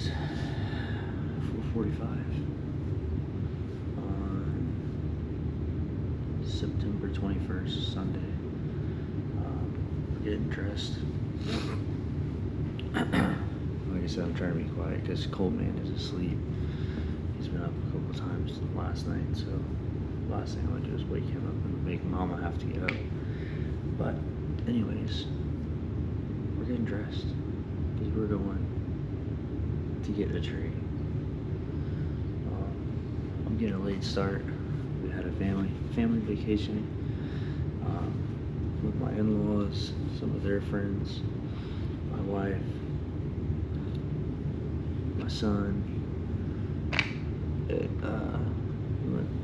is 4:45 on September 21st, Sunday. We're getting dressed. Like I said, I'm trying to be quiet because Colt Man is asleep. He's been up a couple times last night, so last thing I want to do is wake him up and make Mama have to get up. But anyways, we're getting dressed because we're going to get a tree. I'm getting a late start. We had a family vacation with my in-laws, some of their friends, my wife, my son.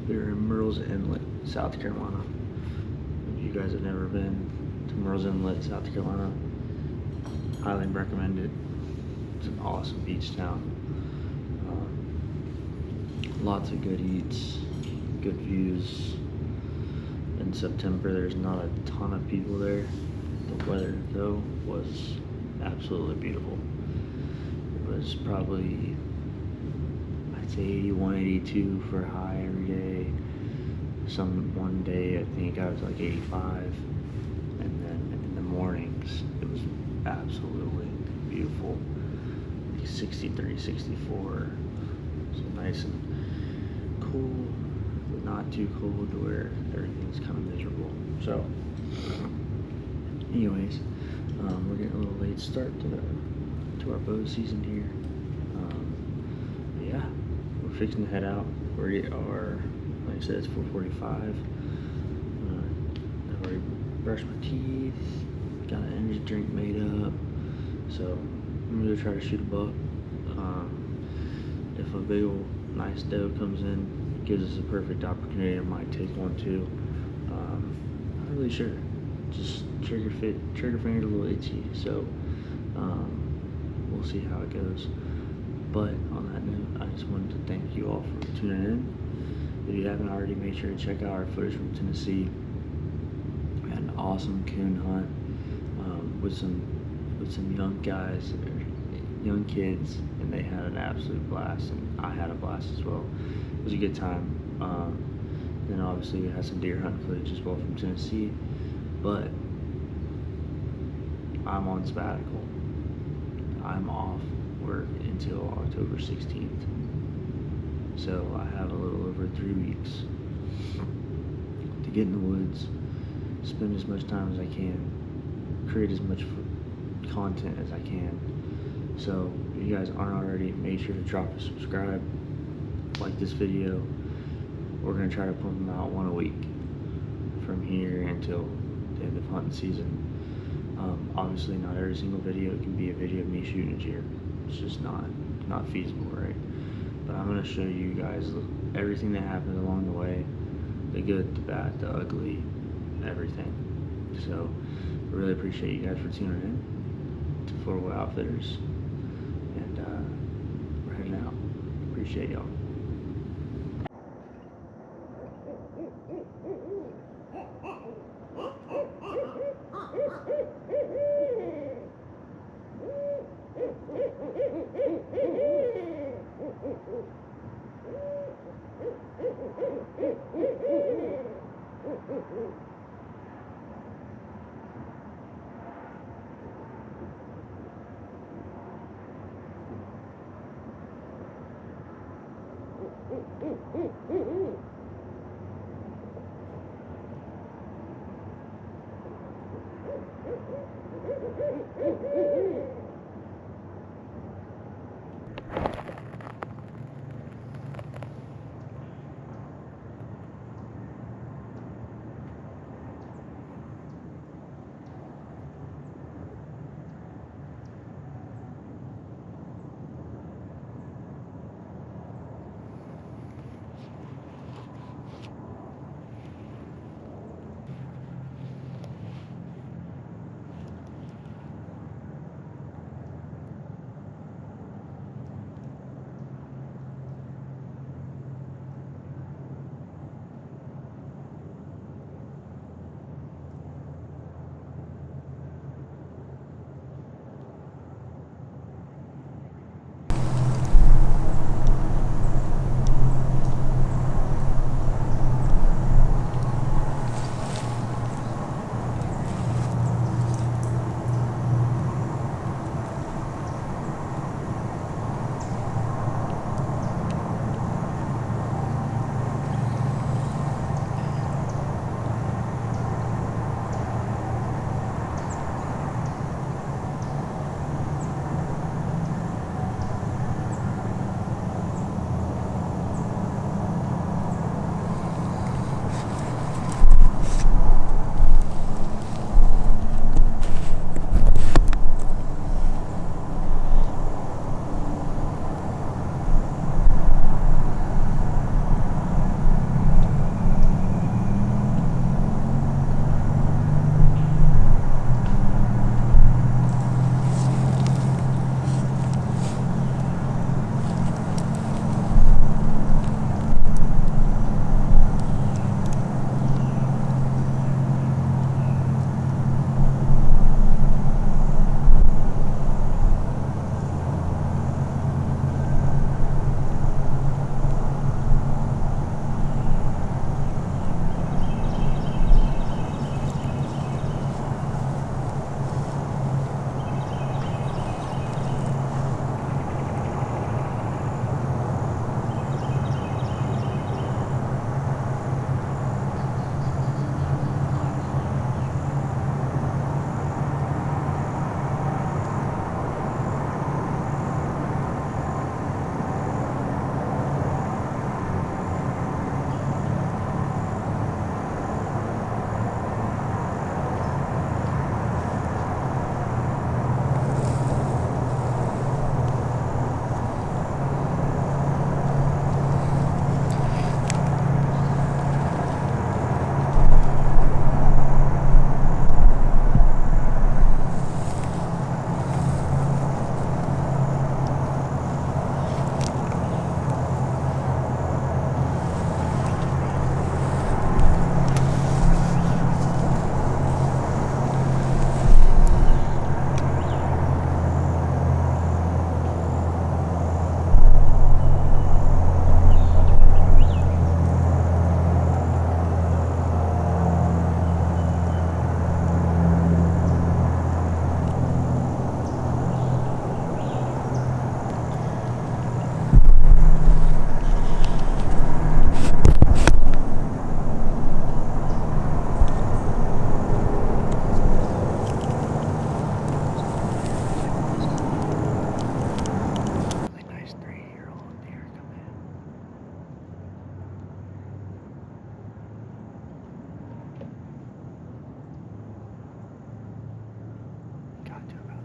We were in Murrells Inlet, South Carolina. If you guys have never been to Murrells Inlet, South Carolina, highly recommend it. It's an awesome beach town. Lots of good eats, good views. In September, there's not a ton of people there. The weather, though, was absolutely beautiful. It was probably, I'd say 81, 82 for high every day. One day, I think I was like 85. And then in the mornings, it was absolutely beautiful. Like 63, 64. So nice and cool, but not too cold to where everything's kind of miserable. So, anyways, we're getting a little late start to our bow season here. Yeah, we're fixing to head out. We are, like I said, it's 4:45. I've already brushed my teeth, got an energy drink made up. So I'm gonna try to shoot a buck. If a big old nice doe comes in, it gives us a perfect opportunity. I might take one too. Not really sure. Just trigger finger's a little itchy, so we'll see how it goes. But on that note, I just wanted to thank you all for tuning in. If you haven't already, make sure to check out our footage from Tennessee. We had an awesome coon hunt with some young guys, young kids, and they had an absolute blast, and I had a blast as well. It was a good time. Then obviously we had some deer hunt footage as well from Tennessee, but I'm on sabbatical. I'm off work until October 16th. So I have a little over 3 weeks to get in the woods, spend as much time as I can, create as much content as I can. So if you guys aren't already, make sure to drop a subscribe, like this video. We're gonna try to pump them out one a week from here until the end of hunting season. Obviously not every single video can be a video of me shooting a deer. It's just not feasible, right? But I'm gonna show you guys everything that happens along the way, the good, the bad, the ugly, everything. So I really appreciate you guys for tuning in to Florida Boy Outfitters, and we're heading out. Appreciate y'all.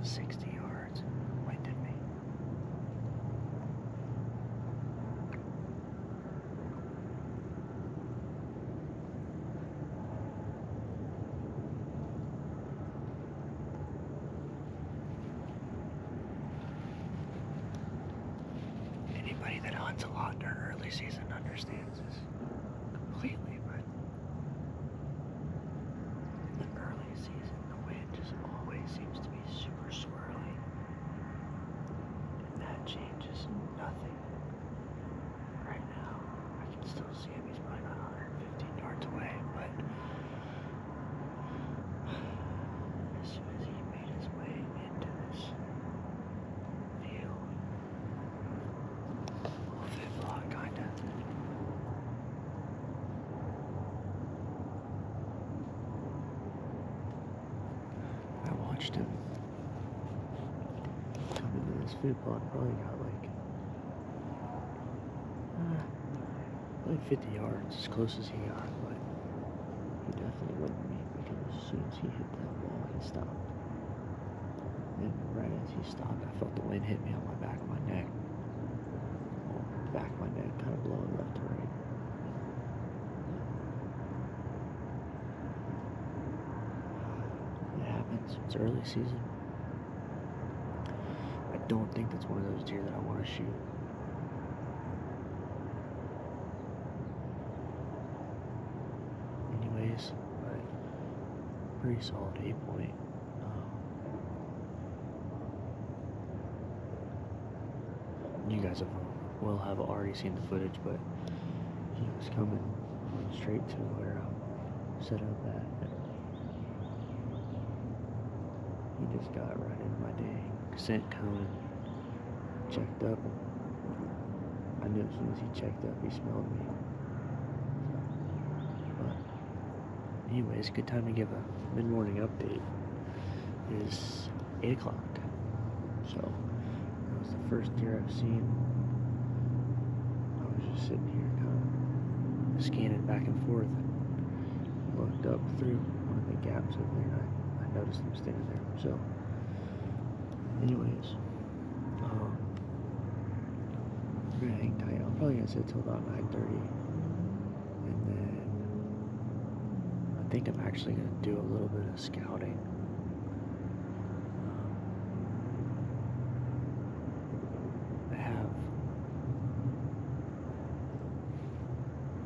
60 yards. Wind hit me. Anybody that hunts a lot during early season understands this completely, but in the early season, the wind just always seems to be super swirly, and that changes nothing. Right now, I can still see him. He's probably not 115 yards away, but as soon as he made his way into this field, fit block, kinda. I watched him come into this food plot, probably got like 50 yards, as close as he got, but he definitely wouldn't me, because as soon as he hit that wall, he stopped. And right as he stopped, I felt the wind hit me on my back of my neck. Back of my neck, kind of blowing left to right. It happens. It's early season. I don't think that's one of those deer that I want to shoot. Anyways, but pretty solid 8-point. You guys will have already seen the footage, but he was coming straight to where I'm set up at. He just got right in my dang scent cone and checked up. I knew as soon as he checked up, he smelled me. But anyways, good time to give a mid-morning update. It is 8 o'clock. So that was the first deer I've seen. I was just sitting here kind of scanning back and forth and looked up through one of the gaps over there, and I noticed him standing there. So anyways, I'm gonna hang tight. I'm probably gonna sit till about 9:30, and then I think I'm actually gonna do a little bit of scouting.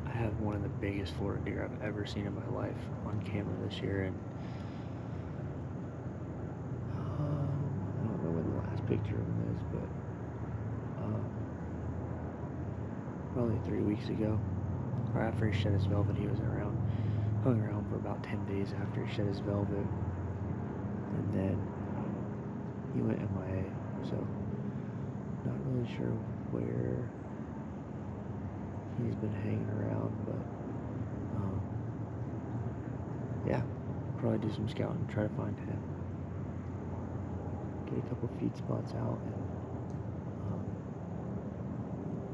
I have one of the biggest Florida deer I've ever seen in my life on camera this year, and I don't know when the last picture of him is, but probably 3 weeks ago, or after he shed his velvet. He was hung around for about 10 days after he shed his velvet, and then he went MIA, so not really sure where he's been hanging around, but yeah, probably do some scouting, try to find him, get a couple feed spots out, and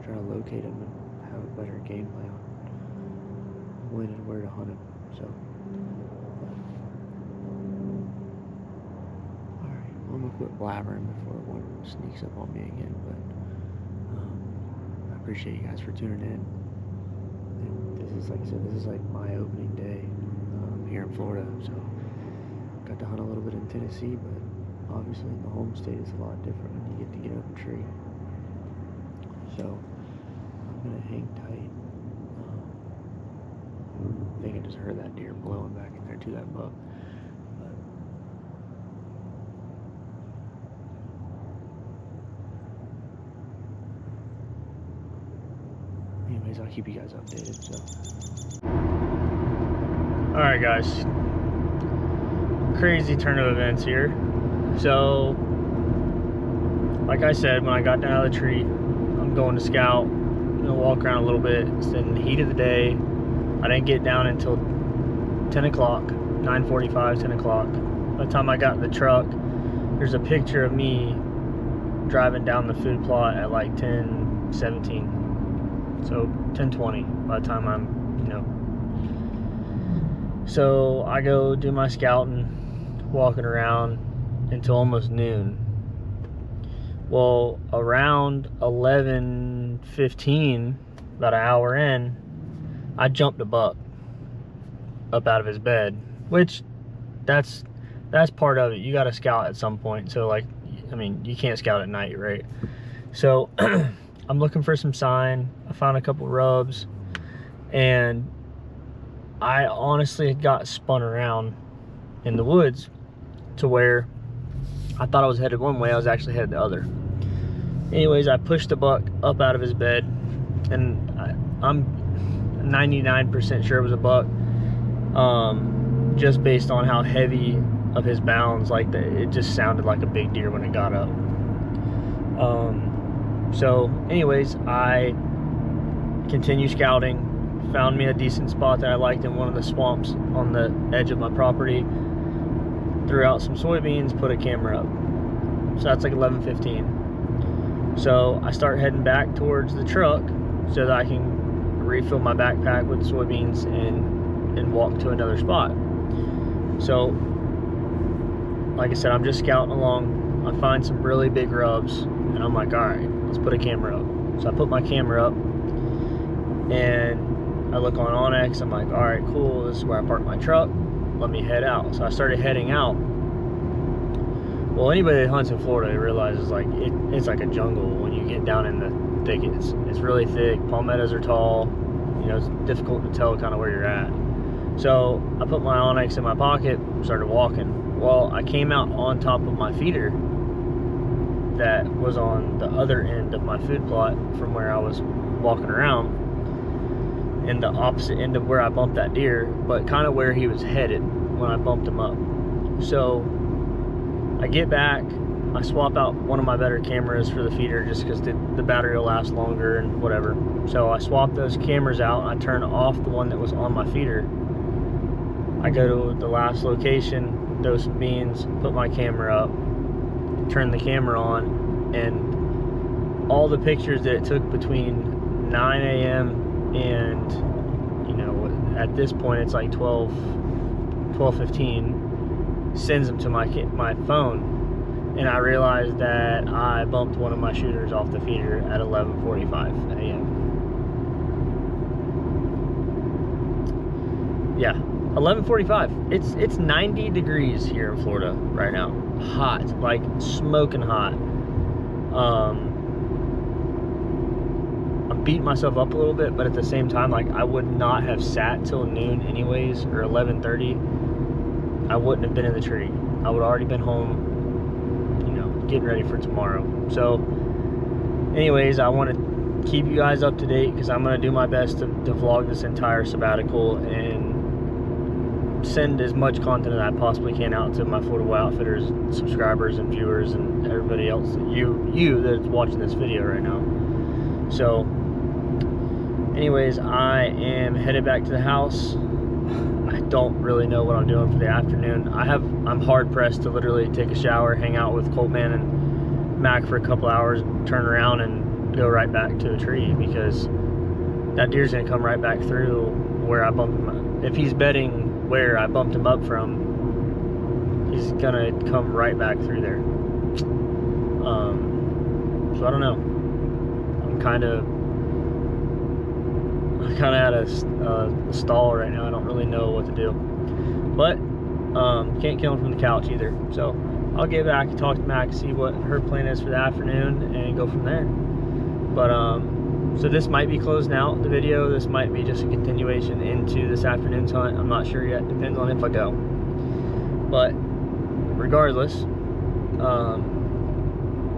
try to locate him and have a better game plan on when and where to hunt him. So alright, I'm gonna quit blabbering before one sneaks up on me again, but I appreciate you guys for tuning in. And this is, like I said, this is like my opening day here in Florida, so got to hunt a little bit in Tennessee, but obviously in the home state is a lot different when you get to get up a tree. So I'm gonna hang tight. I think I just heard that deer blowing back in there to that buck. But anyways, I'll keep you guys updated. So alright guys, crazy turn of events here. So like I said, when I got down out of the tree, I'm going to scout, gonna walk around a little bit. It's in the heat of the day. I didn't get down until 10 o'clock, 9:45, 10 o'clock. By the time I got in the truck, there's a picture of me driving down the food plot at like 10:17. So 10:20 by the time I'm, So I go do my scouting, walking around, until almost noon. Well, around 11:15, about an hour in, I jumped a buck up out of his bed, which that's part of it. You got to scout at some point. So like, I mean, you can't scout at night, right? So I'm looking for some sign. I found a couple rubs, and I honestly got spun around in the woods to where I thought I was headed one way, I was actually headed the other. Anyways, I pushed the buck up out of his bed, and I'm 99% sure it was a buck, just based on how heavy of his bounds, like it just sounded like a big deer when it got up. So anyways, I continued scouting, found me a decent spot that I liked in one of the swamps on the edge of my property, threw out some soybeans, put a camera up. So that's like 11:15. So I start heading back towards the truck so that I can refill my backpack with soybeans and walk to another spot. So like I said, I'm just scouting along. I find some really big rubs, and I'm like, all right, let's put a camera up. So I put my camera up, and I look on Onyx. I'm like, all right, cool, this is where I park my truck. Let me head out. So I started heading out. Well, anybody that hunts in Florida realizes like it's like a jungle when you get down in the thickets. It's really thick, palmettos are tall, you know, it's difficult to tell kind of where you're at. So I put my Onyx in my pocket, started walking. Well, I came out on top of my feeder that was on the other end of my food plot from where I was walking around, in the opposite end of where I bumped that deer, but kind of where he was headed when I bumped him up. So I get back, I swap out one of my better cameras for the feeder just because the battery will last longer and whatever. So I swap those cameras out, I turn off the one that was on my feeder. I go to the last location, throw some beans, put my camera up, turn the camera on, and all the pictures that it took between 9 a.m. and, you know, at this point it's like 12:15, sends them to my phone, and I realized that I bumped one of my shooters off the feeder at 11:45 a.m. Yeah, 11:45. It's 90 degrees here in Florida right now. Hot, like smoking hot. I'm beating myself up a little bit, but at the same time, like, I would not have sat till noon anyways, or 11:30. I wouldn't have been in the tree. I would have already been home, you know, getting ready for tomorrow. So anyways, I want to keep you guys up to date because I'm going to do my best to vlog this entire sabbatical and send as much content as I possibly can out to my Florida Boy Outfitters subscribers and viewers and everybody else, you that's watching this video right now. So anyways, I am headed back to the house. I don't really know what I'm doing for the afternoon. I'm hard pressed to literally take a shower, hang out with Coltman and Mac for a couple hours, turn around and go right back to a tree, because that deer's gonna come right back through where I bumped him up. If he's bedding where I bumped him up from, he's gonna come right back through there. So I don't know. I'm kind of at a stall right now. I don't really know what to do, but can't kill him from the couch either. So I'll get back and talk to Mac, see what her plan is for the afternoon, and go from there. But so this might be closing out the video. This might be just a continuation into this afternoon's hunt. I'm not sure yet. Depends on if I go. But regardless,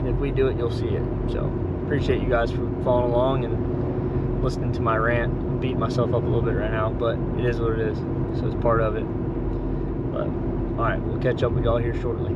if we do it, you'll see it. So appreciate you guys for following along and listening to my rant. I'm beating myself up a little bit right now, but it is what it is. So it's part of it. But all right, we'll catch up with y'all here shortly.